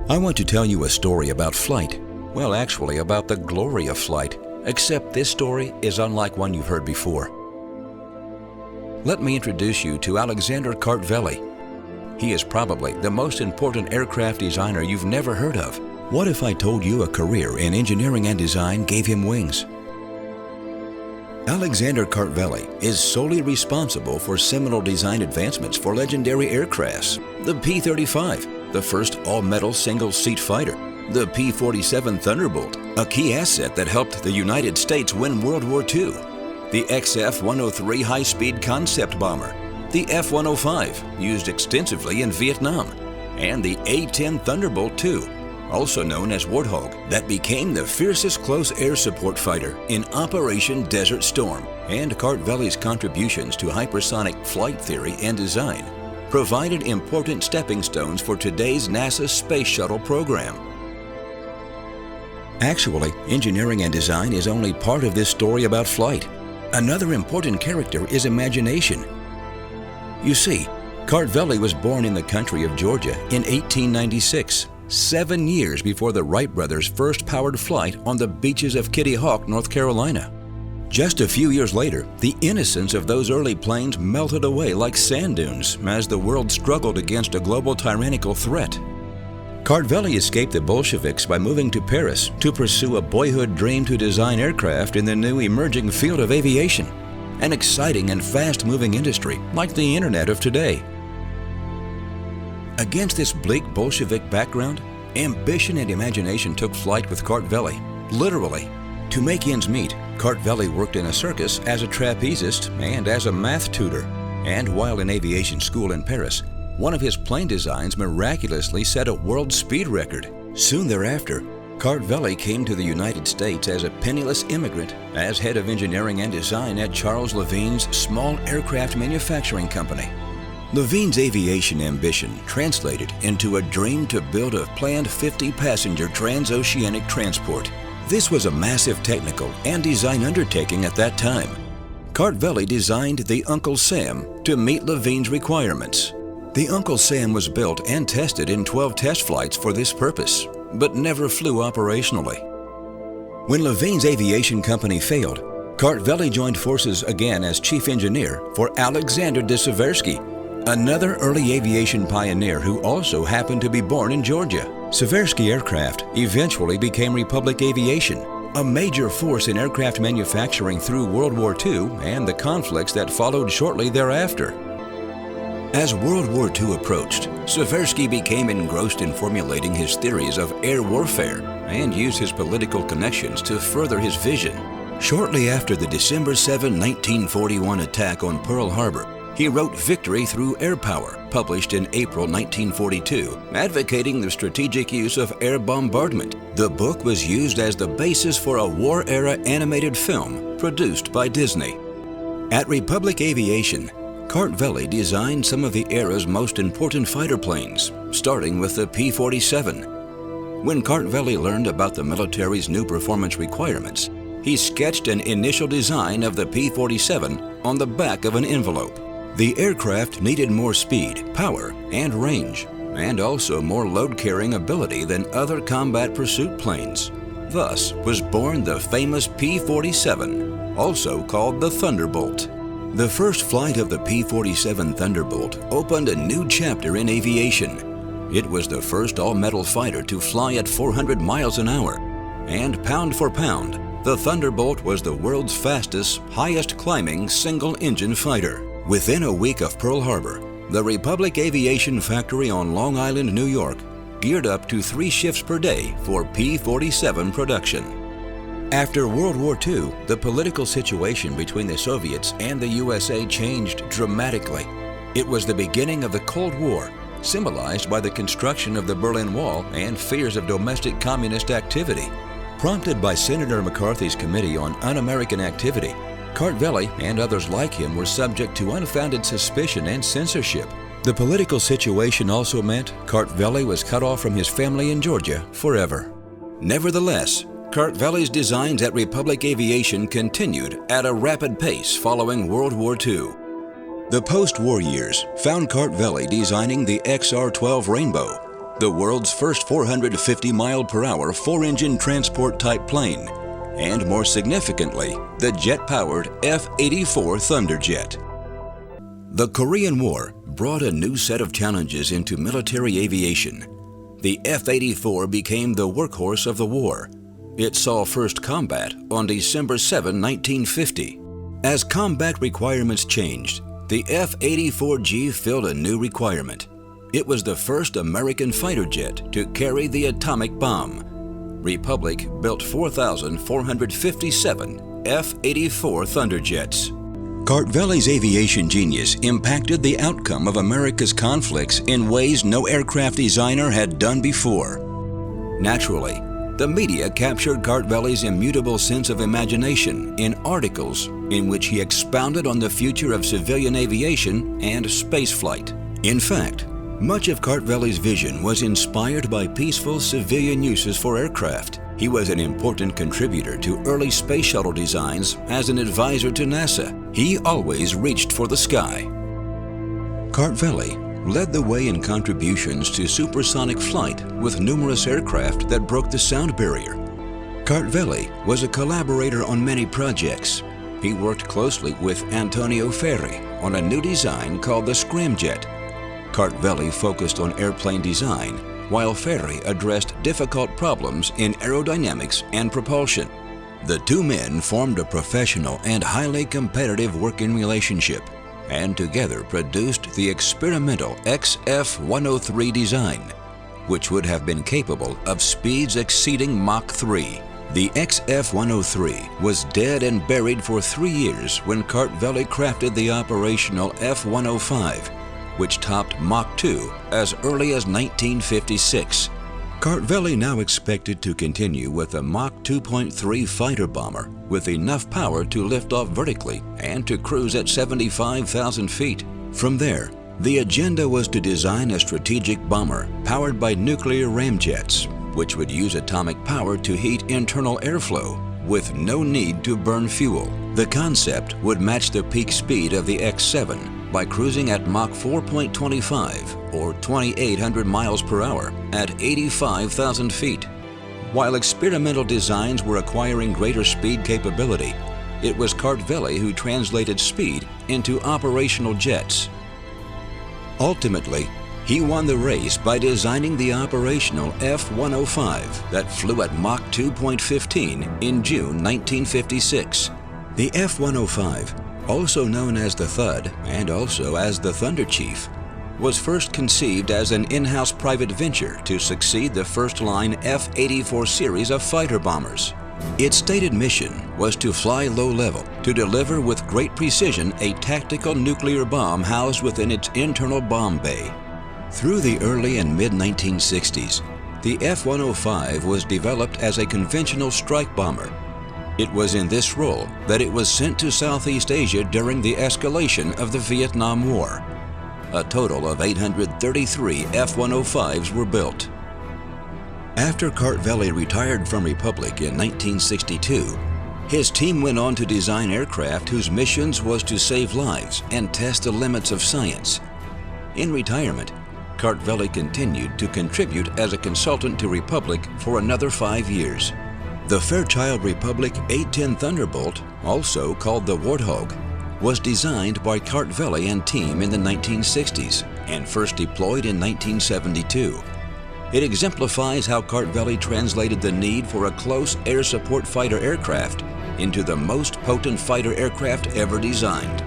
I want to tell you a story about flight. Well, actually, about the glory of flight, except this story is unlike one you've heard before. Let me introduce you to Alexander Kartveli. He is probably the most important aircraft designer you've never heard of. What if I told you a career in engineering and design gave him wings? Alexander Kartveli is solely responsible for seminal design advancements for legendary aircrafts, the P-35, the first all-metal single-seat fighter, the P-47 Thunderbolt, a key asset that helped the United States win World War II, the XF-103 high-speed concept bomber, the F-105, used extensively in Vietnam, and the A-10 Thunderbolt II, also known as Warthog, that became the fiercest close air support fighter in Operation Desert Storm. And Kartveli's contributions to hypersonic flight theory and design provided important stepping stones for today's NASA space shuttle program. Actually, engineering and design is only part of this story about flight. Another important character is imagination. You see, Kartveli was born in the country of Georgia in 1896. 7 years before the Wright brothers' first powered flight on the beaches of Kitty Hawk, North Carolina. Just a few years later, the innocence of those early planes melted away like sand dunes as the world struggled against a global tyrannical threat. Kartveli escaped the Bolsheviks by moving to Paris to pursue a boyhood dream to design aircraft in the new emerging field of aviation, an exciting and fast-moving industry like the internet of today. Against this bleak Bolshevik background, ambition and imagination took flight with Kartveli, literally. To make ends meet, Kartveli worked in a circus as a trapezist and as a math tutor. And while in aviation school in Paris, one of his plane designs miraculously set a world speed record. Soon thereafter, Kartveli came to the United States as a penniless immigrant as head of engineering and design at Charles Levine's small aircraft manufacturing company. Levine's aviation ambition translated into a dream to build a planned 50-passenger transoceanic transport. This was a massive technical and design undertaking at that time. Kartveli designed the Uncle Sam to meet Levine's requirements. The Uncle Sam was built and tested in 12 test flights for this purpose, but never flew operationally. When Levine's aviation company failed, Kartveli joined forces again as chief engineer for Alexander de Seversky, another early aviation pioneer who also happened to be born in Georgia. Seversky Aircraft eventually became Republic Aviation, a major force in aircraft manufacturing through World War II and the conflicts that followed shortly thereafter. As World War II approached, Seversky became engrossed in formulating his theories of air warfare and used his political connections to further his vision. Shortly after the December 7, 1941 attack on Pearl Harbor, he wrote Victory Through Air Power, published in April 1942, advocating the strategic use of air bombardment. The book was used as the basis for a war-era animated film produced by Disney. At Republic Aviation, Kartveli designed some of the era's most important fighter planes, starting with the P-47. When Kartveli learned about the military's new performance requirements, he sketched an initial design of the P-47 on the back of an envelope. The aircraft needed more speed, power, and range, and also more load-carrying ability than other combat pursuit planes. Thus was born the famous P-47, also called the Thunderbolt. The first flight of the P-47 Thunderbolt opened a new chapter in aviation. It was the first all-metal fighter to fly at 400 miles an hour, and pound for pound, the Thunderbolt was the world's fastest, highest-climbing single-engine fighter. Within a week of Pearl Harbor, the Republic Aviation factory on Long Island, New York, geared up to 3 shifts per day for P-47 production. After World War II, the political situation between the Soviets and the USA changed dramatically. It was the beginning of the Cold War, symbolized by the construction of the Berlin Wall and fears of domestic communist activity. Prompted by Senator McCarthy's Committee on Un-American Activity, Kartveli and others like him were subject to unfounded suspicion and censorship. The political situation also meant Kartveli was cut off from his family in Georgia forever. Nevertheless, Kartveli's designs at Republic Aviation continued at a rapid pace following World War II. The post-war years found Kartveli designing the XR-12 Rainbow, the world's first 450 mile-per-hour 4-engine transport-type plane, and more significantly, the jet-powered F-84 Thunderjet. The Korean War brought a new set of challenges into military aviation. The F-84 became the workhorse of the war. It saw first combat on December 7, 1950. As combat requirements changed, the F-84G filled a new requirement. It was the first American fighter jet to carry the atomic bomb. Republic built 4,457 F-84 Thunderjets. Kartveli's aviation genius impacted the outcome of America's conflicts in ways no aircraft designer had done before. Naturally, the media captured Kartveli's immutable sense of imagination in articles in which he expounded on the future of civilian aviation and spaceflight. In fact, much of Kartveli's vision was inspired by peaceful civilian uses for aircraft. He was an important contributor to early space shuttle designs as an advisor to NASA. He always reached for the sky. Kartveli led the way in contributions to supersonic flight with numerous aircraft that broke the sound barrier. Kartveli was a collaborator on many projects. He worked closely with Antonio Ferri on a new design called the Scramjet. Kartveli focused on airplane design, while Ferri addressed difficult problems in aerodynamics and propulsion. The two men formed a professional and highly competitive working relationship, and together produced the experimental XF-103 design, which would have been capable of speeds exceeding Mach 3. The XF-103 was dead and buried for 3 years when Kartveli crafted the operational F-105, which topped Mach 2 as early as 1956. Kartveli now expected to continue with a Mach 2.3 fighter bomber with enough power to lift off vertically and to cruise at 75,000 feet. From there, the agenda was to design a strategic bomber powered by nuclear ramjets, which would use atomic power to heat internal airflow with no need to burn fuel. The concept would match the peak speed of the X-7 by cruising at Mach 4.25 or 2,800 miles per hour at 85,000 feet. While experimental designs were acquiring greater speed capability, it was Kartveli who translated speed into operational jets. Ultimately, he won the race by designing the operational F-105 that flew at Mach 2.15 in June 1956. The F-105, also known as the Thud and also as the Thunder Chief, was first conceived as an in-house private venture to succeed the first-line F-84 series of fighter bombers. Its stated mission was to fly low-level, to deliver with great precision a tactical nuclear bomb housed within its internal bomb bay. Through the early and mid-1960s, the F-105 was developed as a conventional strike bomber. It was in this role that it was sent to Southeast Asia during the escalation of the Vietnam War. A total of 833 F-105s were built. After Kartveli retired from Republic in 1962, his team went on to design aircraft whose missions was to save lives and test the limits of science. In retirement, Kartveli continued to contribute as a consultant to Republic for another 5 years. The Fairchild Republic 810 Thunderbolt, also called the Warthog, was designed by Kartveli and team in the 1960s and first deployed in 1972. It exemplifies how Kartveli translated the need for a close air support fighter aircraft into the most potent fighter aircraft ever designed.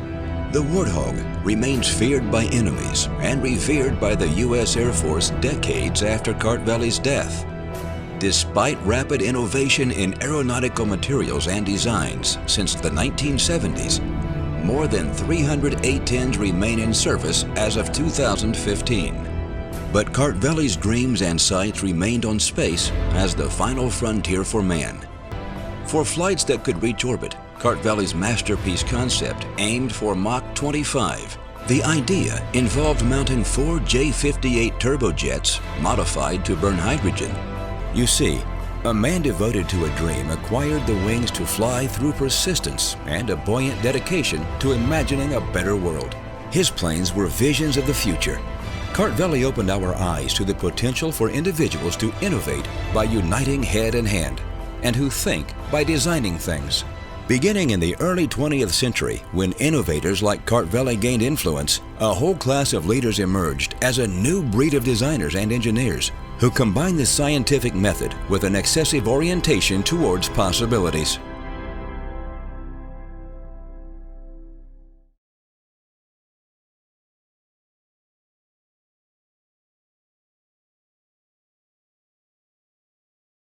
The Warthog remains feared by enemies and revered by the U.S. Air Force decades after Kartveli's death. Despite rapid innovation in aeronautical materials and designs since the 1970s, more than 300 A-10s remain in service as of 2015. But Kartveli's dreams and sights remained on space as the final frontier for man. For flights that could reach orbit, Kartveli's masterpiece concept aimed for Mach 25. The idea involved mounting 4 J-58 turbojets modified to burn hydrogen. You see, a man devoted to a dream acquired the wings to fly through persistence and a buoyant dedication to imagining a better world. His planes were visions of the future. Kartveli opened our eyes to the potential for individuals to innovate by uniting head and hand, and who think by designing things. Beginning in the early 20th century, when innovators like Kartveli gained influence, a whole class of leaders emerged as a new breed of designers and engineers who combined the scientific method with an excessive orientation towards possibilities.